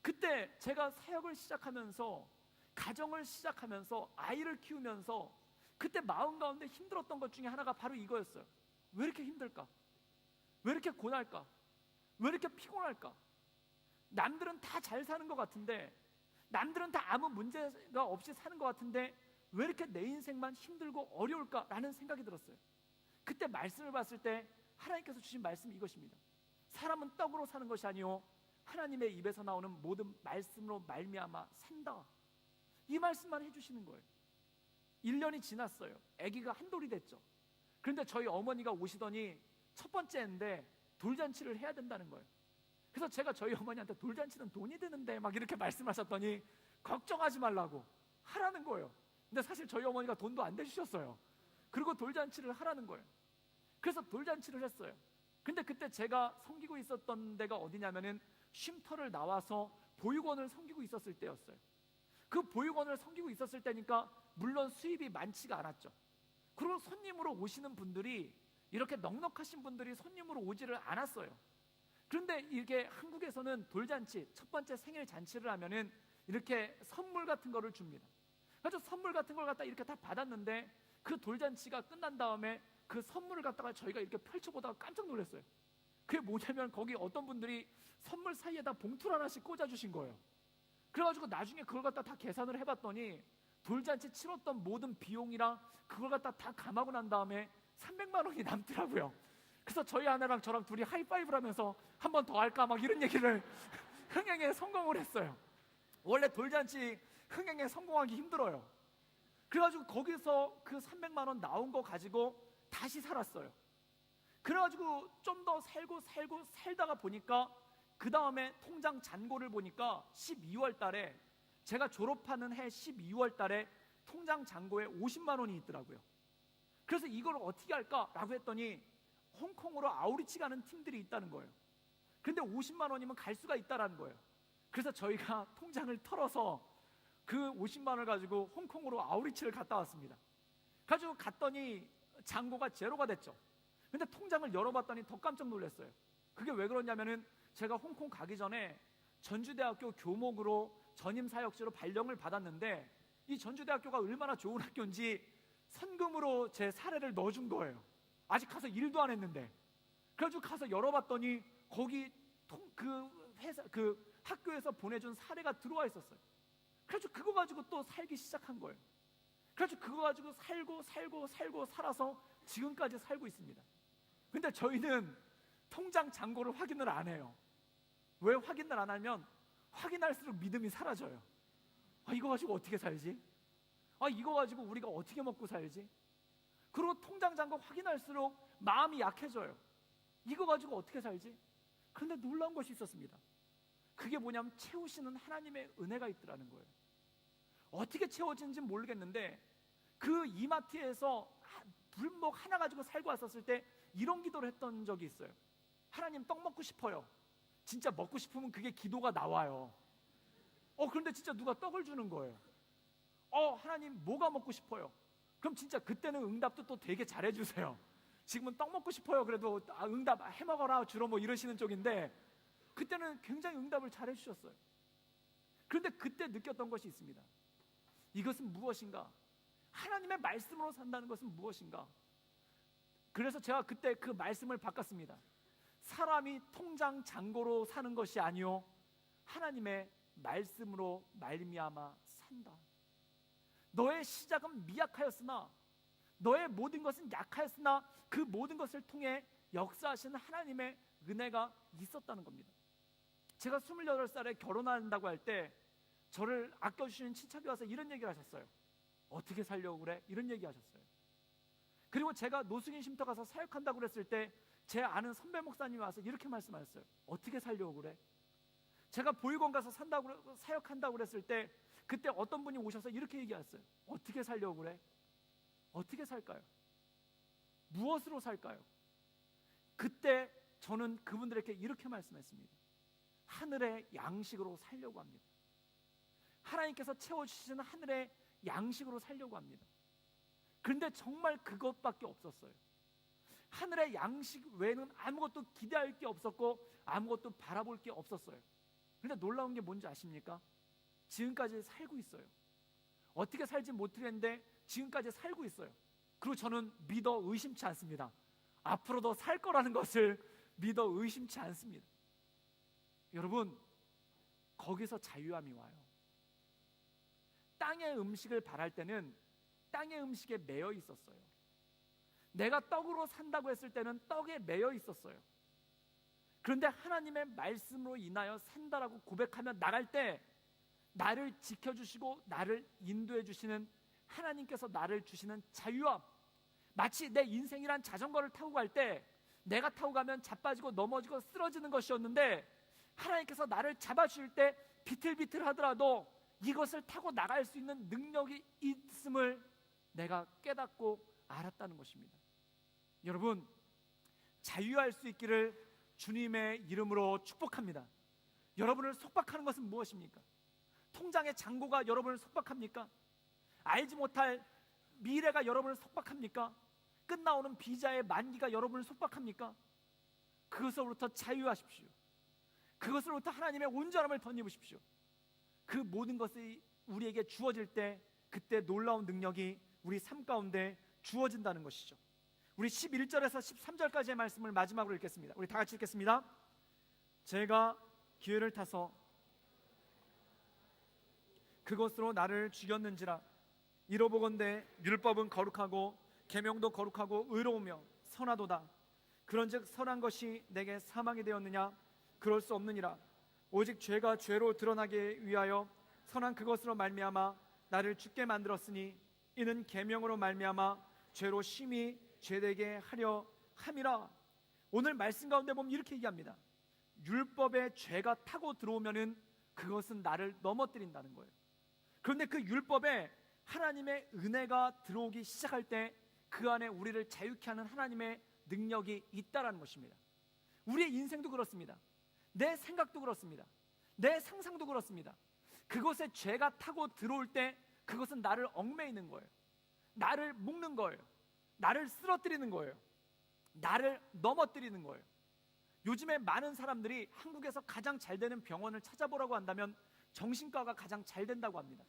그때 제가 사역을 시작하면서, 가정을 시작하면서, 아이를 키우면서 그때 마음 가운데 힘들었던 것 중에 하나가 바로 이거였어요. 왜 이렇게 힘들까? 왜 이렇게 고날까? 왜 이렇게 피곤할까? 남들은 다 잘 사는 것 같은데, 남들은 다 아무 문제가 없이 사는 것 같은데 왜 이렇게 내 인생만 힘들고 어려울까라는 생각이 들었어요. 그때 말씀을 봤을 때 하나님께서 주신 말씀이 이것입니다. 사람은 떡으로 사는 것이 아니요 하나님의 입에서 나오는 모든 말씀으로 말미암아 산다. 이 말씀만 해주시는 거예요. 1년이 지났어요. 아기가 한돌이 됐죠. 그런데 저희 어머니가 오시더니 첫 번째인데 돌잔치를 해야 된다는 거예요. 그래서 제가 저희 어머니한테 돌잔치는 돈이 드는데 막 이렇게 말씀하셨더니 걱정하지 말라고 하라는 거예요. 근데 사실 저희 어머니가 돈도 안 대주셨어요. 그리고 돌잔치를 하라는 거예요. 그래서 돌잔치를 했어요. 근데 그때 제가 섬기고 있었던 데가 어디냐면은 쉼터를 나와서 보육원을 섬기고 있었을 때였어요. 그 보육원을 섬기고 있었을 때니까 물론 수입이 많지가 않았죠. 그리고 손님으로 오시는 분들이 이렇게 넉넉하신 분들이 손님으로 오지를 않았어요. 그런데 이게 한국에서는 돌잔치, 첫 번째 생일 잔치를 하면은 이렇게 선물 같은 거를 줍니다. 그래서 선물 같은 걸 갖다 이렇게 다 받았는데 그 돌잔치가 끝난 다음에 그 선물을 갖다가 저희가 이렇게 펼쳐보다가 깜짝 놀랐어요. 그게 뭐냐면 거기 어떤 분들이 선물 사이에다 봉투를 하나씩 꽂아주신 거예요. 그래가지고 나중에 그걸 갖다 다 계산을 해봤더니 돌잔치 치렀던 모든 비용이랑 그걸 갖다 다 감하고 난 다음에 300만 원이 남더라고요. 그래서 저희 아내랑 저랑 둘이 하이파이브를 하면서 한 번 더 할까 막 이런 얘기를 흥행에 성공을 했어요. 원래 돌잔치 흥행에 성공하기 힘들어요. 그래가지고 거기서 그 300만 원 나온 거 가지고 다시 살았어요. 그래가지고 좀 더 살다가 보니까 그 다음에 통장 잔고를 보니까 12월 달에 제가 졸업하는 해 12월 달에 통장 잔고에 50만 원이 있더라고요. 그래서 이걸 어떻게 할까라고 했더니 홍콩으로 아우리치 가는 팀들이 있다는 거예요. 근데 50만 원이면 갈 수가 있다라는 거예요. 그래서 저희가 통장을 털어서 그 50만 원을 가지고 홍콩으로 아우리치를 갔다 왔습니다. 가지고 갔더니 잔고가 제로가 됐죠. 근데 통장을 열어봤더니 더 깜짝 놀랐어요. 그게 왜 그러냐면은 제가 홍콩 가기 전에 전주대학교 교목으로 전임사역지로 발령을 받았는데 이 전주대학교가 얼마나 좋은 학교인지 선금으로 제 사례를 넣어준 거예요. 아직 가서 일도 안 했는데. 그래가지고 가서 열어봤더니 거기 그 학교에서 보내준 사례가 들어와 있었어요. 그래가지고 그거 가지고 또 살기 시작한 거예요. 그래가지고 그거 가지고 살고 살아서 지금까지 살고 있습니다. 근데 저희는 통장 잔고를 확인을 안 해요. 왜 확인을 안 하면 확인할수록 믿음이 사라져요. 아, 이거 가지고 어떻게 살지? 아, 이거 가지고 우리가 어떻게 먹고 살지? 그리고 통장 잔고 확인할수록 마음이 약해져요. 이거 가지고 어떻게 살지? 그런데 놀라운 것이 있었습니다. 그게 뭐냐면 채우시는 하나님의 은혜가 있더라는 거예요. 어떻게 채워지는지 모르겠는데 그 이마트에서 불목 하나 가지고 살고 왔었을 때 이런 기도를 했던 적이 있어요. 하나님, 떡 먹고 싶어요. 진짜 먹고 싶으면 그게 기도가 나와요. 그런데 진짜 누가 떡을 주는 거예요. 하나님, 뭐가 먹고 싶어요? 그럼 진짜 그때는 응답도 또 되게 잘해주세요. 지금은 떡 먹고 싶어요. 그래도 응답 해먹어라 주로 뭐 이러시는 쪽인데 그때는 굉장히 응답을 잘해주셨어요. 그런데 그때 느꼈던 것이 있습니다. 이것은 무엇인가? 하나님의 말씀으로 산다는 것은 무엇인가? 그래서 제가 그때 그 말씀을 바꿨습니다. 사람이 통장 잔고로 사는 것이 아니요 하나님의 말씀으로 말미암아 산다. 너의 시작은 미약하였으나 너의 모든 것은 약하였으나 그 모든 것을 통해 역사하시는 하나님의 은혜가 있었다는 겁니다. 제가 28살에 결혼한다고 할 때 저를 아껴주시는 친척이 와서 이런 얘기를 하셨어요. 어떻게 살려고 그래? 이런 얘기 하셨어요. 그리고 제가 노숙인 쉼터 가서 사역한다고 그랬을 때 제 아는 선배 목사님이 와서 이렇게 말씀하셨어요. 어떻게 살려고 그래? 제가 보육원 가서 사역한다고 그랬을 때 그때 어떤 분이 오셔서 이렇게 얘기하셨어요. 어떻게 살려고 그래? 어떻게 살까요? 무엇으로 살까요? 그때 저는 그분들에게 이렇게 말씀했습니다. 하늘의 양식으로 살려고 합니다. 하나님께서 채워주시는 하늘의 양식으로 살려고 합니다. 그런데 정말 그것밖에 없었어요. 하늘의 양식 외에는 아무것도 기대할 게 없었고 아무것도 바라볼 게 없었어요. 그런데 놀라운 게 뭔지 아십니까? 지금까지 살고 있어요. 어떻게 살지 못했는데 지금까지 살고 있어요. 그리고 저는 믿어 의심치 않습니다. 앞으로도 살 거라는 것을 믿어 의심치 않습니다. 여러분, 거기서 자유함이 와요. 땅의 음식을 바랄 때는 땅의 음식에 매여 있었어요. 내가 떡으로 산다고 했을 때는 떡에 매여 있었어요. 그런데 하나님의 말씀으로 인하여 산다라고 고백하며 나갈 때 나를 지켜주시고 나를 인도해 주시는 하나님께서 나를 주시는 자유함, 마치 내 인생이란 자전거를 타고 갈 때 내가 타고 가면 자빠지고 넘어지고 쓰러지는 것이었는데 하나님께서 나를 잡아주실 때 비틀비틀 하더라도 이것을 타고 나갈 수 있는 능력이 있음을 내가 깨닫고 알았다는 것입니다. 여러분, 자유할 수 있기를 주님의 이름으로 축복합니다. 여러분을 속박하는 것은 무엇입니까? 통장의 잔고가 여러분을 속박합니까? 알지 못할 미래가 여러분을 속박합니까? 끝나오는 비자의 만기가 여러분을 속박합니까? 그것으로부터 자유하십시오. 그것으로부터 하나님의 온전함을 덧입으십시오. 그 모든 것이 우리에게 주어질 때 그때 놀라운 능력이 우리 삶 가운데 주어진다는 것이죠. 우리 11절에서 13절까지의 말씀을 마지막으로 읽겠습니다. 우리 다 같이 읽겠습니다. 제가 기회를 타서 그것으로 나를 죽였는지라. 이로보건대 율법은 거룩하고 계명도 거룩하고 의로우며 선하도다. 그런즉 선한 것이 내게 사망이 되었느냐? 그럴 수 없느니라. 오직 죄가 죄로 드러나게 위하여 선한 그것으로 말미암아 나를 죽게 만들었으니 이는 계명으로 말미암아 죄로 심히 죄되게 하려 함이라. 오늘 말씀 가운데 보면 이렇게 얘기합니다. 율법의 죄가 타고 들어오면은 그것은 나를 넘어뜨린다는 거예요. 그런데 그 율법에 하나님의 은혜가 들어오기 시작할 때 그 안에 우리를 자유케 하는 하나님의 능력이 있다라는 것입니다. 우리의 인생도 그렇습니다. 내 생각도 그렇습니다. 내 상상도 그렇습니다. 그것에 죄가 타고 들어올 때 그것은 나를 얽매이는 거예요. 나를 묶는 거예요. 나를 쓰러뜨리는 거예요. 나를 넘어뜨리는 거예요. 요즘에 많은 사람들이 한국에서 가장 잘 되는 병원을 찾아보라고 한다면 정신과가 가장 잘 된다고 합니다.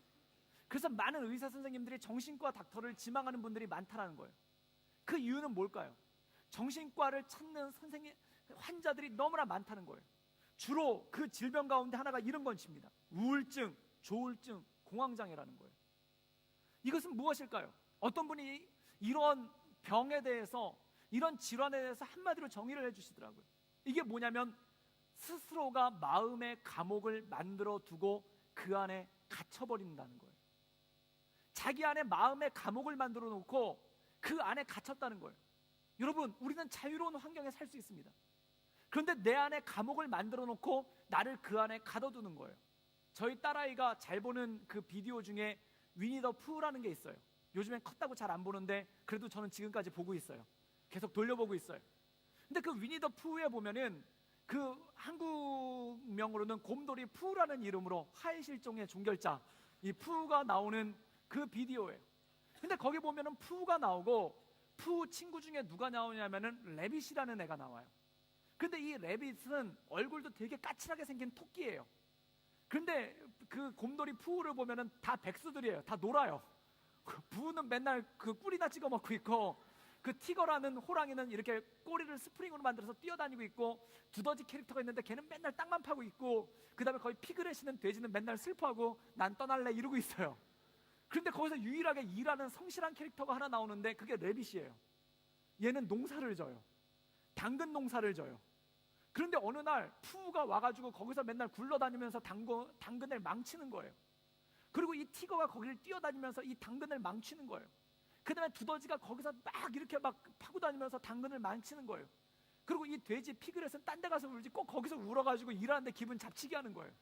그래서 많은 의사 선생님들이 정신과 닥터를 지망하는 분들이 많다는 거예요. 그 이유는 뭘까요? 정신과를 찾는 선생님, 환자들이 너무나 많다는 거예요. 주로 그 질병 가운데 하나가 이런 것입니다. 우울증, 조울증, 공황장애라는 거예요. 이것은 무엇일까요? 어떤 분이 이런 병에 대해서, 이런 질환에 대해서 한마디로 정의를 해주시더라고요. 이게 뭐냐면 스스로가 마음의 감옥을 만들어 두고 그 안에 갇혀버린다는 거예요. 자기 안에 마음의 감옥을 만들어 놓고 그 안에 갇혔다는 거예요. 여러분, 우리는 자유로운 환경에 살 수 있습니다. 그런데 내 안에 감옥을 만들어 놓고 나를 그 안에 가둬두는 거예요. 저희 딸아이가 잘 보는 그 비디오 중에 위니 더 푸라는 게 있어요. 요즘엔 컸다고 잘 안 보는데 그래도 저는 지금까지 보고 있어요. 계속 돌려보고 있어요. 근데 그 위니 더 푸에 보면은 그 한국명으로는 곰돌이 푸라는 이름으로 하이실종의 종결자, 이 푸가 나오는 그 비디오예요. 근데 거기 보면은 푸가 나오고 푸 친구 중에 누가 나오냐면은 레빗이라는 애가 나와요. 근데 이 레빗은 얼굴도 되게 까칠하게 생긴 토끼예요. 근데 그 곰돌이 푸를 보면은 다 백수들이에요. 다 놀아요. 푸는 맨날 그 꿀이나 찍어 먹고 있고, 그 티거라는 호랑이는 이렇게 꼬리를 스프링으로 만들어서 뛰어다니고 있고, 두더지 캐릭터가 있는데 걔는 맨날 땅만 파고 있고, 그 다음에 거의 피그렛이는 돼지는 맨날 슬퍼하고 난 떠날래 이러고 있어요. 그런데 거기서 유일하게 일하는 성실한 캐릭터가 하나 나오는데 그게 레빗이에요. 얘는 농사를 져요. 당근 농사를 져요. 그런데 어느 날 푸가 와가지고 거기서 맨날 굴러다니면서 당근을 망치는 거예요. 그리고 이 티거가 거기를 뛰어다니면서 이 당근을 망치는 거예요. 그 다음에 두더지가 거기서 막 이렇게 막 파고 다니면서 당근을 망치는 거예요. 그리고 이 돼지 피그렛은 딴 데 가서 울지 꼭 거기서 울어가지고 일하는데 기분 잡치게 하는 거예요.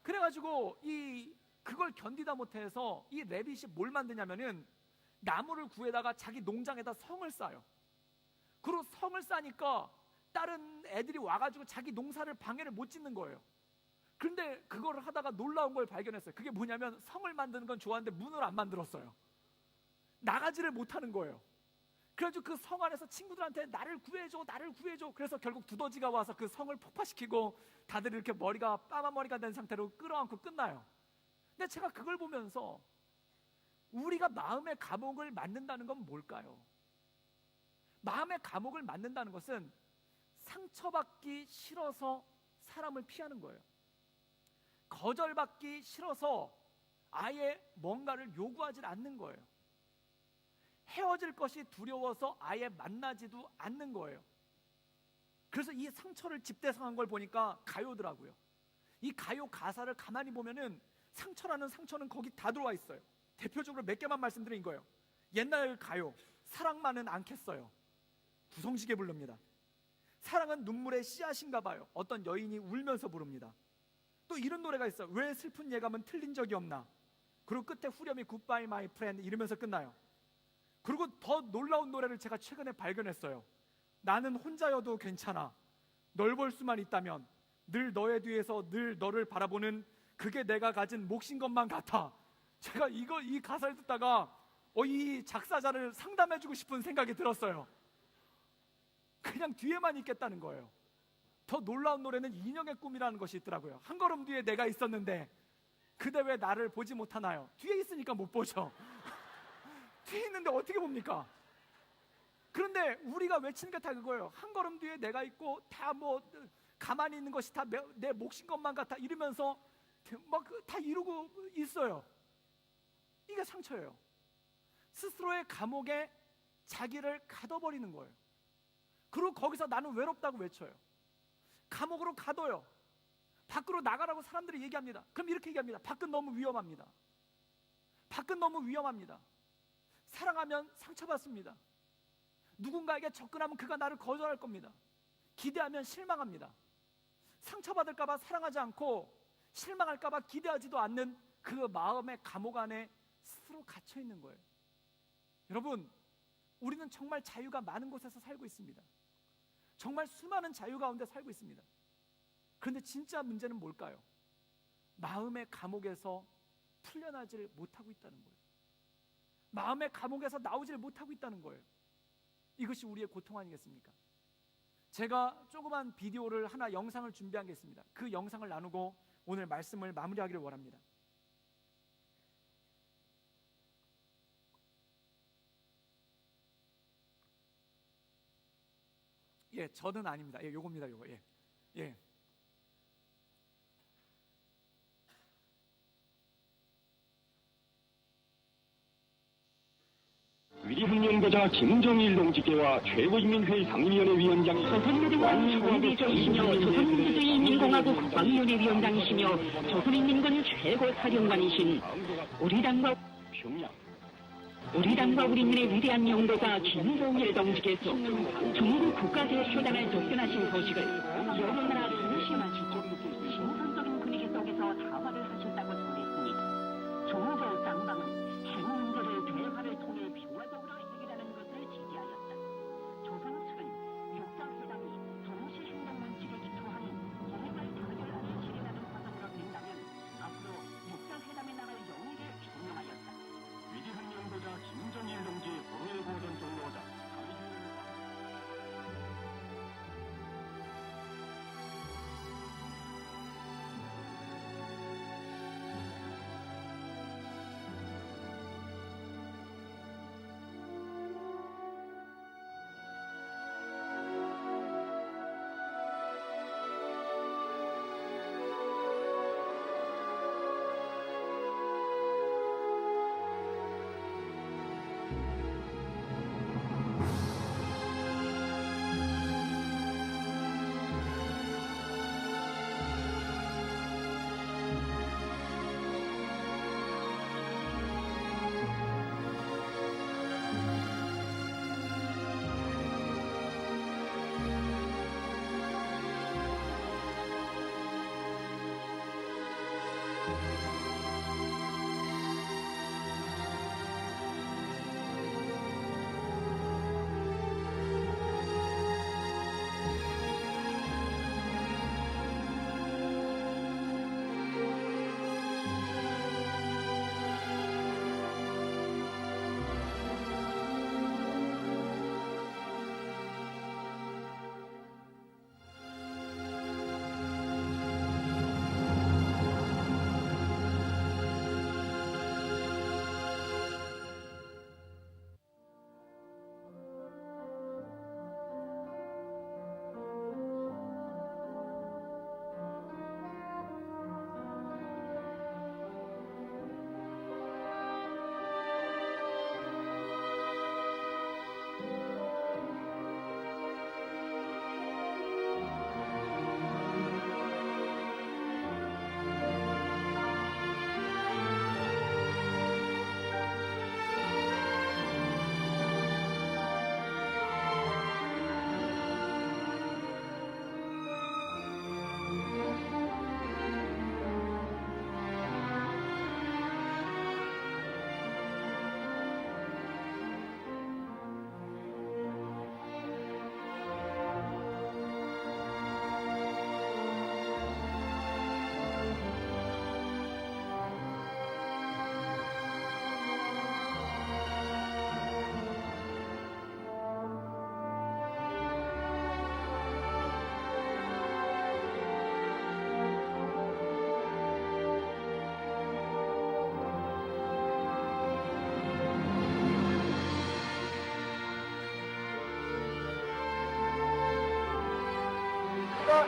그래가지고 그걸 견디다 못해서 이 레빗이 뭘 만드냐면은 나무를 구해다가 자기 농장에다 성을 쌓아요. 그리고 성을 쌓으니까 다른 애들이 와가지고 자기 농사를 방해를 못 짓는 거예요. 그런데 그걸 하다가 놀라운 걸 발견했어요. 그게 뭐냐면 성을 만드는 건 좋아하는데 문을 안 만들었어요. 나가지를 못하는 거예요. 그래가지고 그 성 안에서 친구들한테 나를 구해줘, 나를 구해줘. 그래서 결국 두더지가 와서 그 성을 폭파시키고 다들 이렇게 머리가 빠만 머리가 된 상태로 끌어안고 끝나요. 근데 제가 그걸 보면서 우리가 마음의 감옥을 만든다는 건 뭘까요? 마음의 감옥을 만든다는 것은 상처받기 싫어서 사람을 피하는 거예요. 거절받기 싫어서 아예 뭔가를 요구하지 않는 거예요. 헤어질 것이 두려워서 아예 만나지도 않는 거예요. 그래서 이 상처를 집대성한 걸 보니까 가요더라고요. 이 가요 가사를 가만히 보면은 상처라는 상처는 거기 다 들어와 있어요. 대표적으로 몇 개만 말씀드린 거예요. 옛날 가요, 사랑만은 않겠어요. 구성지게 부릅니다. 사랑은 눈물의 씨앗인가 봐요. 어떤 여인이 울면서 부릅니다. 또 이런 노래가 있어요. 왜 슬픈 예감은 틀린 적이 없나. 그리고 끝에 후렴이 Goodbye my friend 이러면서 끝나요. 그리고 더 놀라운 노래를 제가 최근에 발견했어요. 나는 혼자여도 괜찮아. 널 볼 수만 있다면 늘 너의 뒤에서 늘 너를 바라보는 그게 내가 가진 몫인 것만 같아. 제가 이 가사를 듣다가 이 작사자를 상담해주고 싶은 생각이 들었어요. 그냥 뒤에만 있겠다는 거예요. 더 놀라운 노래는 인형의 꿈이라는 것이 있더라고요. 한 걸음 뒤에 내가 있었는데 그대 왜 나를 보지 못하나요? 뒤에 있으니까 못 보죠. 뒤에 있는데 어떻게 봅니까? 그런데 우리가 외치는 게 다 그거예요. 한 걸음 뒤에 내가 있고 다 가만히 있는 것이 다 내 몫인 것만 같아 이러면서 막 다 이루고 있어요. 이게 상처예요. 스스로의 감옥에 자기를 가둬버리는 거예요. 그리고 거기서 나는 외롭다고 외쳐요. 감옥으로 가둬요. 밖으로 나가라고 사람들이 얘기합니다. 그럼 이렇게 얘기합니다. 밖은 너무 위험합니다. 밖은 너무 위험합니다. 사랑하면 상처받습니다. 누군가에게 접근하면 그가 나를 거절할 겁니다. 기대하면 실망합니다. 상처받을까봐 사랑하지 않고 실망할까봐 기대하지도 않는 그 마음의 감옥 안에 스스로 갇혀 있는 거예요. 여러분, 우리는 정말 자유가 많은 곳에서 살고 있습니다. 정말 수많은 자유 가운데 살고 있습니다. 그런데 진짜 문제는 뭘까요? 마음의 감옥에서 풀려나질 못하고 있다는 거예요. 마음의 감옥에서 나오질 못하고 있다는 거예요. 이것이 우리의 고통 아니겠습니까? 제가 조그만 비디오를 하나 영상을 준비한 게 있습니다. 그 영상을 나누고 오늘 말씀을 마무리하기를 원합니다. 예, 저는 아닙니다. 예, 요겁니다, 요거. 예, 예. 위리훈련거자 김정일 동지께와 최고인민회의 상임위원회 위원장 조선노동당 총대장이시며 조선민주주의인민공화국 국방위원회 위원장이시며 조선인민군 최고사령관이신 우리 당과 우리민의 위대한 영도자 김정일 동지께서 중국 국가대표단을 접견하신 소식을 여러 나라 중심하시고 신선적인 분위기 속에서 사과를 하셨다고 전했으니 조조 쌍방은 핵 문제를 대화를 통해 평화적으로 해결하는 것을 지지하였다. 조선측은 육사회담이 동시 행동 원칙에 기초한 해결 타결안을 실행하는 과정으로 된다면 앞으로 육사회담에 나갈 용의를 표명하였다. 위대한 영도자 김정일 동지 보혜보전 종로자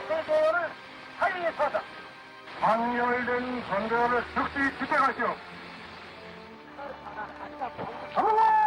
세계를 살리소서. 방열된 선거를 즉시 집행하시오. 전하!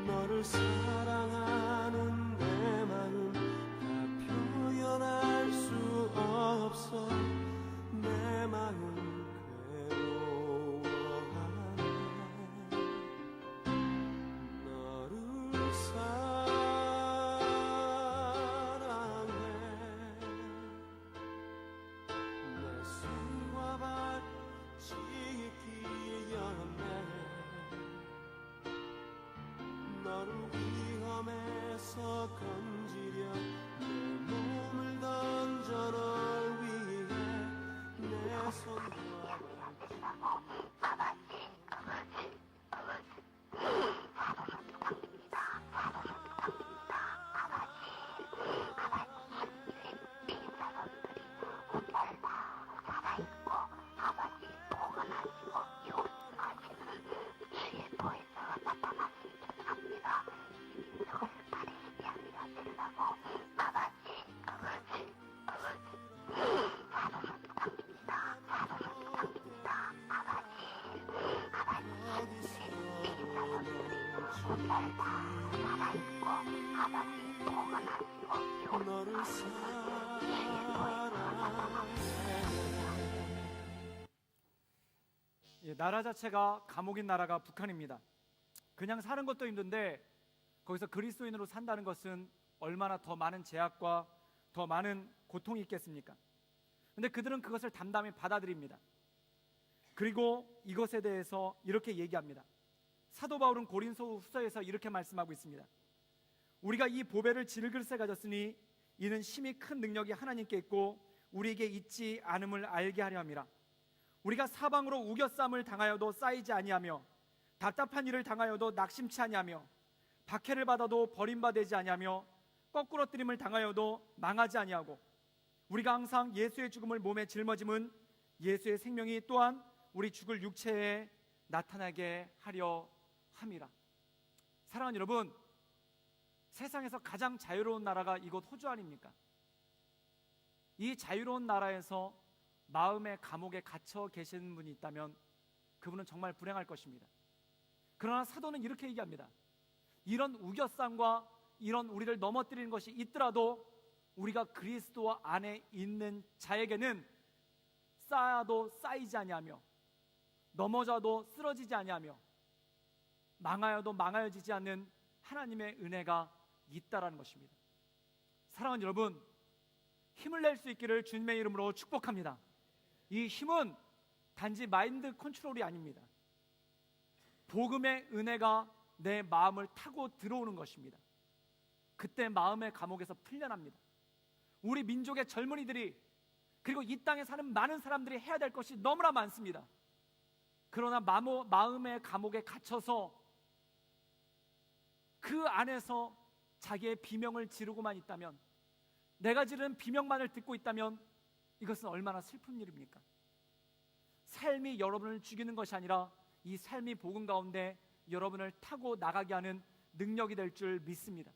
너를 사랑하는 내 마음 다 표현할 수 없어. 내 마음 괴로워하네. 너를 사랑해. 내 손과 발 지키기 연해. 너를 위험에서 건지려 내 몸을 던져 널 위해 내 손과 너를 예, 나라 자체가 감옥인 나라가 북한입니다. 그냥 사는 것도 힘든데 거기서 그리스도인으로 산다는 것은 얼마나 더 많은 제약과 더 많은 고통이 있겠습니까? 근데 그들은 그것을 담담히 받아들입니다. 그리고 이것에 대해서 이렇게 얘기합니다. 사도 바울은 고린도 후서에서 이렇게 말씀하고 있습니다. 우리가 이 보배를 질글세 가졌으니 이는 심히 큰 능력이 하나님께 있고 우리에게 있지 않음을 알게 하려 함이라. 우리가 사방으로 우겨쌈을 당하여도 쌓이지 아니하며 답답한 일을 당하여도 낙심치 아니하며 박해를 받아도 버림받지 아니하며 거꾸러뜨림을 당하여도 망하지 아니하고 우리가 항상 예수의 죽음을 몸에 짊어짐은 예수의 생명이 또한 우리 죽을 육체에 나타나게 하려 함이라. 사랑하는 여러분, 세상에서 가장 자유로운 나라가 이곳 호주 아닙니까? 이 자유로운 나라에서 마음의 감옥에 갇혀 계시는 분이 있다면 그분은 정말 불행할 것입니다. 그러나 사도는 이렇게 얘기합니다. 이런 우겨쌈과 이런 우리를 넘어뜨리는 것이 있더라도 우리가 그리스도 안에 있는 자에게는 쌓아도 쌓이지 아니하며 넘어져도 쓰러지지 아니하며 망하여도 망하여지지 않는 하나님의 은혜가 있다라는 것입니다. 사랑하는 여러분, 힘을 낼 수 있기를 주님의 이름으로 축복합니다. 이 힘은 단지 마인드 컨트롤이 아닙니다. 복음의 은혜가 내 마음을 타고 들어오는 것입니다. 그때 마음의 감옥에서 풀려납니다. 우리 민족의 젊은이들이 그리고 이 땅에 사는 많은 사람들이 해야 될 것이 너무나 많습니다. 그러나 마음의 감옥에 갇혀서 그 안에서 자기의 비명을 지르고만 있다면, 내가 지르는 비명만을 듣고 있다면 이것은 얼마나 슬픈 일입니까? 삶이 여러분을 죽이는 것이 아니라 이 삶이 복음 가운데 여러분을 타고 나가게 하는 능력이 될 줄 믿습니다.